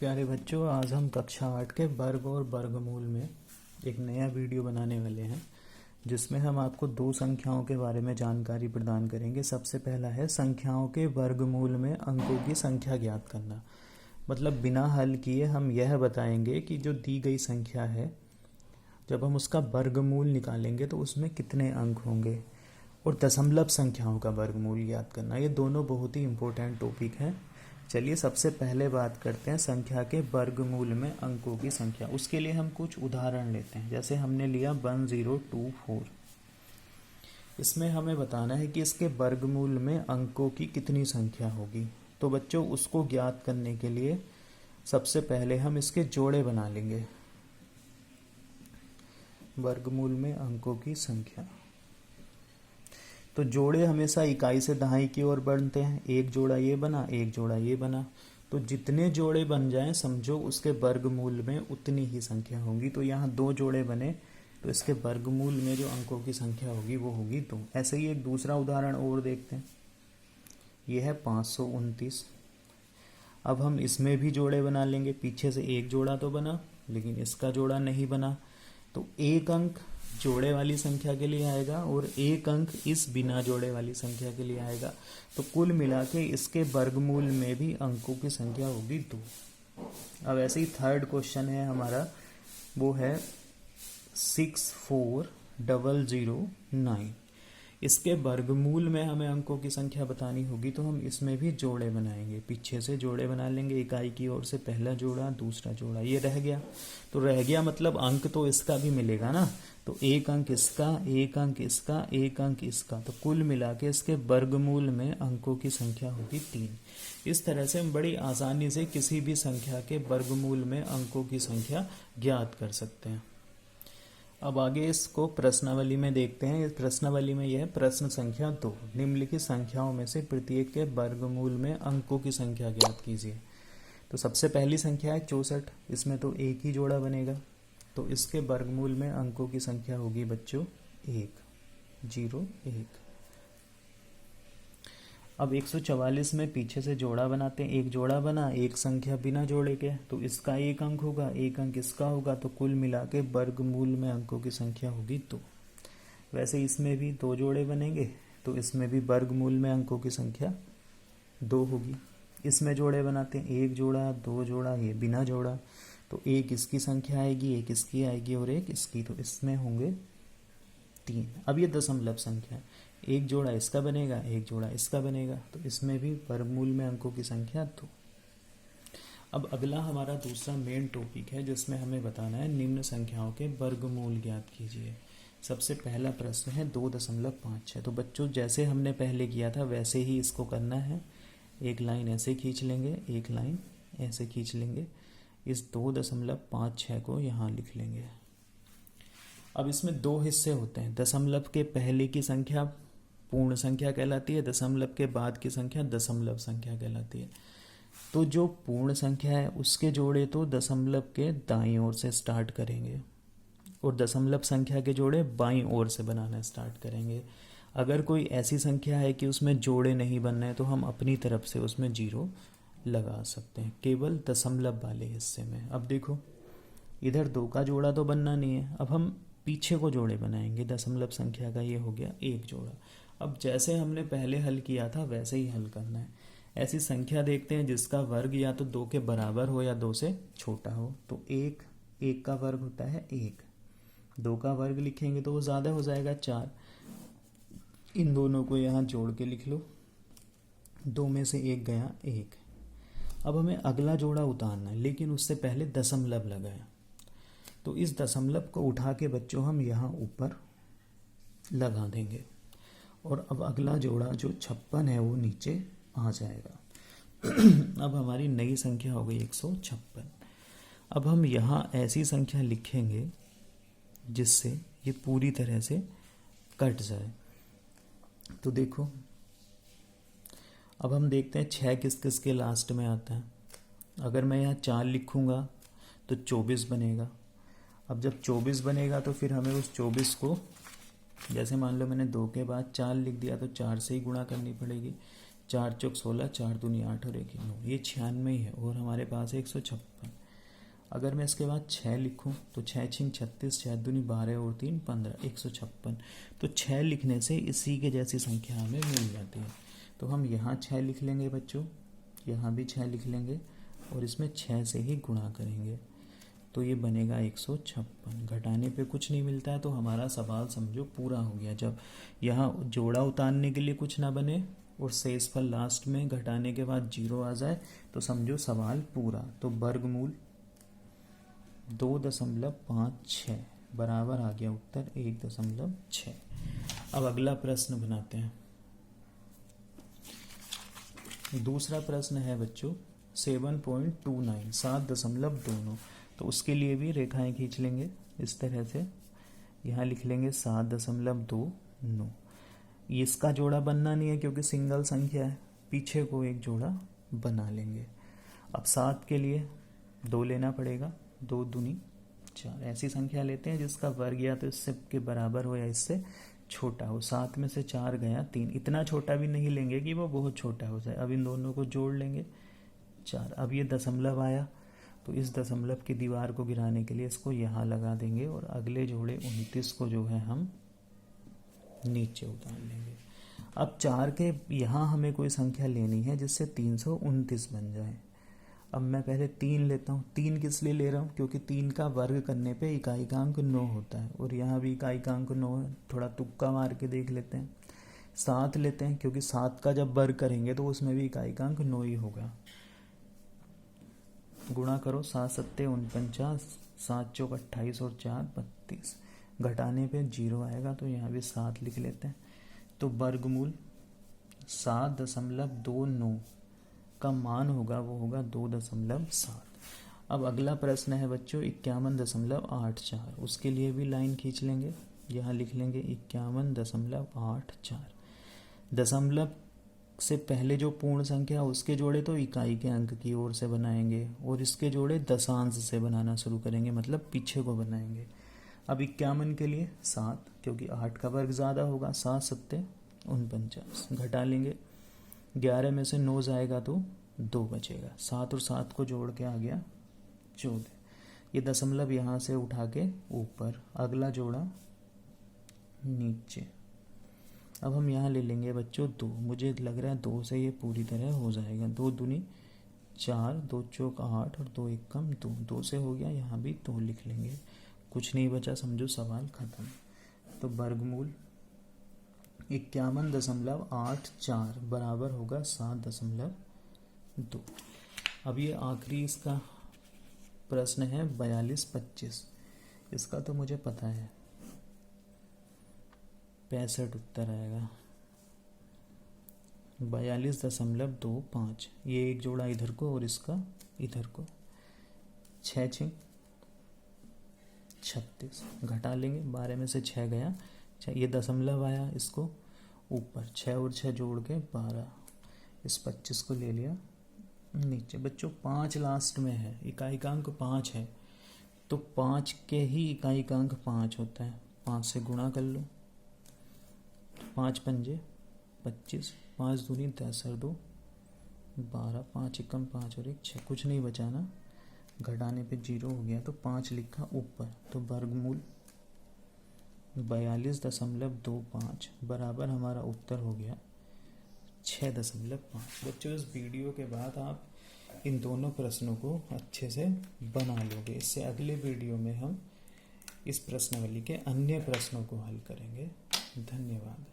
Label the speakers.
Speaker 1: प्यारे बच्चों, आज हम कक्षा 8 के वर्ग और वर्गमूल में एक नया वीडियो बनाने वाले हैं जिसमें हम आपको दो संख्याओं के बारे में जानकारी प्रदान करेंगे। सबसे पहला है संख्याओं के वर्गमूल में अंकों की संख्या ज्ञात करना। मतलब बिना हल किए हम यह बताएंगे कि जो दी गई संख्या है, जब हम उसका वर्गमूल निकालेंगे तो उसमें कितने अंक होंगे, और दशमलव संख्याओं का वर्गमूल ज्ञात करना। ये दोनों बहुत ही इम्पोर्टेंट टॉपिक हैं। चलिए सबसे पहले बात करते हैं संख्या के वर्गमूल में अंकों की संख्या। उसके लिए हम कुछ उदाहरण लेते हैं। जैसे हमने लिया 1024। इसमें हमें बताना है कि इसके वर्गमूल में अंकों की कितनी संख्या होगी। तो बच्चों, उसको ज्ञात करने के लिए सबसे पहले हम इसके जोड़े बना लेंगे। वर्गमूल में अंकों की संख्या, तो जोड़े हमेशा इकाई से दहाई की ओर बढ़ते हैं। एक जोड़ा ये बना, एक जोड़ा ये बना, तो जितने जोड़े बन जाएं समझो उसके वर्गमूल में उतनी ही संख्या होगी। तो यहाँ दो जोड़े बने तो इसके वर्गमूल में जो अंकों की संख्या होगी वो होगी 2। ऐसे ही एक दूसरा उदाहरण और देखते हैं। यह है 529। अब हम इसमें भी जोड़े बना लेंगे। पीछे से एक जोड़ा तो बना लेकिन इसका जोड़ा नहीं बना, तो एक अंक जोड़े वाली संख्या के लिए आएगा और एक अंक इस बिना जोड़े वाली संख्या के लिए आएगा। तो कुल मिला के इसके वर्गमूल में भी अंकों की संख्या होगी 2। अब ऐसे ही थर्ड क्वेश्चन है हमारा, वो है 64009। इसके वर्गमूल में हमें अंकों की संख्या बतानी होगी, तो हम इसमें भी जोड़े बनाएंगे। पीछे से जोड़े बना लेंगे, इकाई की ओर से पहला जोड़ा, दूसरा जोड़ा, ये रह गया। तो रह गया मतलब अंक तो इसका भी मिलेगा ना। तो एक अंक इसका, एक अंक इसका, एक अंक इसका, तो कुल मिला के इसके वर्गमूल में अंकों की संख्या होगी 3। इस तरह से हम बड़ी आसानी से किसी भी संख्या के वर्गमूल में अंकों की संख्या ज्ञात कर सकते हैं। अब आगे इसको प्रश्नावली में देखते हैं। इस प्रश्नावली में यह है प्रश्न संख्या 2, निम्नलिखित संख्याओं में से प्रत्येक के वर्गमूल में अंकों की संख्या ज्ञात कीजिए। तो सबसे पहली संख्या है 64। इसमें तो एक ही जोड़ा बनेगा, तो इसके वर्गमूल में अंकों की संख्या होगी बच्चों 1, 0, 1। अब 144 में पीछे से जोड़ा बनाते हैं। एक जोड़ा बना, एक संख्या बिना जोड़े के, तो इसका एक अंक होगा, एक अंक इसका होगा, तो कुल मिला के वर्गमूल में अंकों की संख्या होगी 2। वैसे इसमें भी दो जोड़े बनेंगे, तो इसमें भी वर्गमूल में अंकों की संख्या 2 होगी। इसमें जोड़े बनाते हैं, एक जोड़ा, दो जोड़ा, ये बिना जोड़ा, तो एक इसकी संख्या आएगी, एक इसकी आएगी और एक इसकी, तो इसमें होंगे 3। अब ये दशमलव संख्या है, एक जोड़ा इसका बनेगा, एक जोड़ा इसका बनेगा, तो इसमें भी वर्गमूल में अंकों की संख्या 2। अब अगला हमारा दूसरा मेन टॉपिक है जिसमें हमें बताना है निम्न संख्याओं के वर्गमूल ज्ञात कीजिए। सबसे पहला प्रश्न है 2.56। तो बच्चों, जैसे हमने पहले किया था वैसे ही इसको करना है। एक लाइन ऐसे खींच लेंगे, एक लाइन ऐसे खींच लेंगे, इस 2.56 को यहाँ लिख लेंगे। अब इसमें दो हिस्से होते हैं। दशमलव के पहले की संख्या पूर्ण संख्या कहलाती है, दशमलव के बाद की संख्या दशमलव संख्या कहलाती है। तो जो पूर्ण संख्या है उसके जोड़े तो दशमलव के दाईं ओर से स्टार्ट करेंगे और दशमलव संख्या के जोड़े बाईं ओर से बनाना स्टार्ट करेंगे। अगर कोई ऐसी संख्या है कि उसमें जोड़े नहीं बन रहे तो हम अपनी तरफ से उसमें 0 लगा सकते हैं, केवल दशमलव वाले हिस्से में। अब देखो, इधर 2 का जोड़ा तो बनना नहीं है, अब हम पीछे को जोड़े बनाएंगे। दशमलव संख्या का ये हो गया एक जोड़ा। अब जैसे हमने पहले हल किया था वैसे ही हल करना है। ऐसी संख्या देखते हैं जिसका वर्ग या तो 2 के बराबर हो या 2 से छोटा हो। तो एक का वर्ग होता है 1, 2 का वर्ग लिखेंगे तो वो ज़्यादा हो जाएगा 4। इन दोनों को यहाँ जोड़ के लिख लो, 2 में से 1 गया 1। अब हमें अगला जोड़ा उतारना है, लेकिन उससे पहले दशमलव लगाया। तो इस दशमलव को उठा के बच्चों हम यहाँ ऊपर लगा देंगे और अब अगला जोड़ा जो 56 है वो नीचे आ जाएगा। अब हमारी नई संख्या हो गई 156। अब हम यहाँ ऐसी संख्या लिखेंगे जिससे ये पूरी तरह से कट जाए। तो देखो, अब हम देखते हैं 6 किस किस के लास्ट में आता है। अगर मैं यहाँ 4 लिखूँगा तो 24 बनेगा। अब जब 24 बनेगा तो फिर हमें उस 24 को, जैसे मान लो मैंने 2 के बाद 4 लिख दिया तो 4 से ही गुणा करनी पड़ेगी। 4 चौक 16, 4 दूनी 8 और 1 9, ये 96 ही है और हमारे पास है 156। अगर मैं इसके बाद 6 लिखूं तो 6 छिंग 36, 6 दूनी 12 और 3 15, 156। तो 6 लिखने से इसी के जैसी संख्या हमें मिल जाती है। तो हम यहाँ 6 लिख लेंगे बच्चों, यहाँ भी 6 लिख लेंगे और इसमें 6 से ही गुणा करेंगे तो ये बनेगा 156। घटाने पे कुछ नहीं मिलता है तो हमारा सवाल समझो पूरा हो गया। जब यहाँ जोड़ा उतारने के लिए कुछ ना बने और शेषफल लास्ट में घटाने के बाद 0 आ जाए तो समझो सवाल पूरा। तो वर्गमूल 2.56 बराबर आ गया उत्तर 1.6। अब अगला प्रश्न बनाते हैं। दूसरा प्रश्न है बच्चों 7.29 7.29। तो उसके लिए भी रेखाएं खींच लेंगे इस तरह से। यहाँ लिख लेंगे 7.29। इसका जोड़ा बनना नहीं है क्योंकि सिंगल संख्या है, पीछे को एक जोड़ा बना लेंगे। अब 7 के लिए 2 लेना पड़ेगा, 2 दूनी 4। ऐसी संख्या लेते हैं जिसका वर्ग या तो इससे के बराबर हो या इससे छोटा हो। 7 में से 4 गया 3, इतना छोटा भी नहीं लेंगे कि वो बहुत छोटा हो जाए। अब इन दोनों को जोड़ लेंगे 4। अब ये दशमलव आया तो इस दशमलव की दीवार को गिराने के लिए इसको यहाँ लगा देंगे और अगले जोड़े 29 को जो है हम नीचे उतार लेंगे। अब 4 के यहाँ हमें कोई संख्या लेनी है जिससे 329 बन जाए। अब मैं पहले 3 लेता हूँ। 3 किस लिए ले रहा हूँ? क्योंकि 3 का वर्ग करने पे इकाईकांक 9 होता है और यहाँ भी इकाईकांक 9 है। थोड़ा तुक्का मार के देख लेते हैं। 7 लेते हैं क्योंकि 7 का जब वर्ग करेंगे तो उसमें भी इकाईकांक 9 ही होगा। गुणा करो 7 सत्ते 49, 7 चौक 28 और 4 32। घटाने पे 0 आएगा तो यहाँ भी 7 लिख लेते हैं। तो वर्गमूल 7.29 का मान होगा वो होगा 2.7। अब अगला प्रश्न है बच्चों 51.84। उसके लिए भी लाइन खींच लेंगे। यहाँ लिख लेंगे 51.84। दशमलव से पहले जो पूर्ण संख्या उसके जोड़े तो इकाई के अंक की ओर से बनाएंगे और इसके जोड़े दशांश से बनाना शुरू करेंगे, मतलब पीछे को बनाएंगे। अब 51 के लिए 7 क्योंकि 8 का वर्ग ज़्यादा होगा। 7 सत्ते 49। घटा लेंगे, 11 में से 9 जाएगा तो 2 बचेगा। 7 और 7 को जोड़ के आ गया 14। ये दशमलव यहाँ से उठा के ऊपर, अगला जोड़ा नीचे। अब हम यहाँ ले लेंगे बच्चों 2। मुझे लग रहा है 2 से ये पूरी तरह हो जाएगा। 2 दूनी 4, 2 चौक 8 और 2 एक कम 2। 2 से हो गया, यहाँ भी 2 लिख लेंगे। कुछ नहीं बचा, समझो सवाल खत्म। तो वर्गमूल 51.84 बराबर होगा 7.2। अब ये आखिरी इसका प्रश्न है 42-25। इसका तो मुझे पता है 65 उत्तर आएगा। 42.25। ये एक जोड़ा इधर को और इसका इधर को। 6 छिंग 36। घटा लेंगे, 12 में से 6 गया 6। ये दशमलव आया इसको ऊपर, 6 और 6 जोड़ के 12। इस 25 को ले लिया नीचे। बच्चों 5 लास्ट में है, इकाईकांक 5 है तो 5 के ही इकाईकांक 5 होता है। 5 से गुणा कर लो, 5 पंजे 25, 5 दूनी 10 और 2 12, 5 एकम 5 और 1 6। कुछ नहीं बचाना, घटाने पे 0 हो गया तो 5 लिखा ऊपर। तो वर्गमूल 42.25 बराबर हमारा उत्तर हो गया 6.5। बच्चों इस वीडियो के बाद आप इन दोनों प्रश्नों को अच्छे से बना लोगे। इससे अगले वीडियो में हम इस प्रश्नावली के अन्य प्रश्नों को हल करेंगे। धन्यवाद।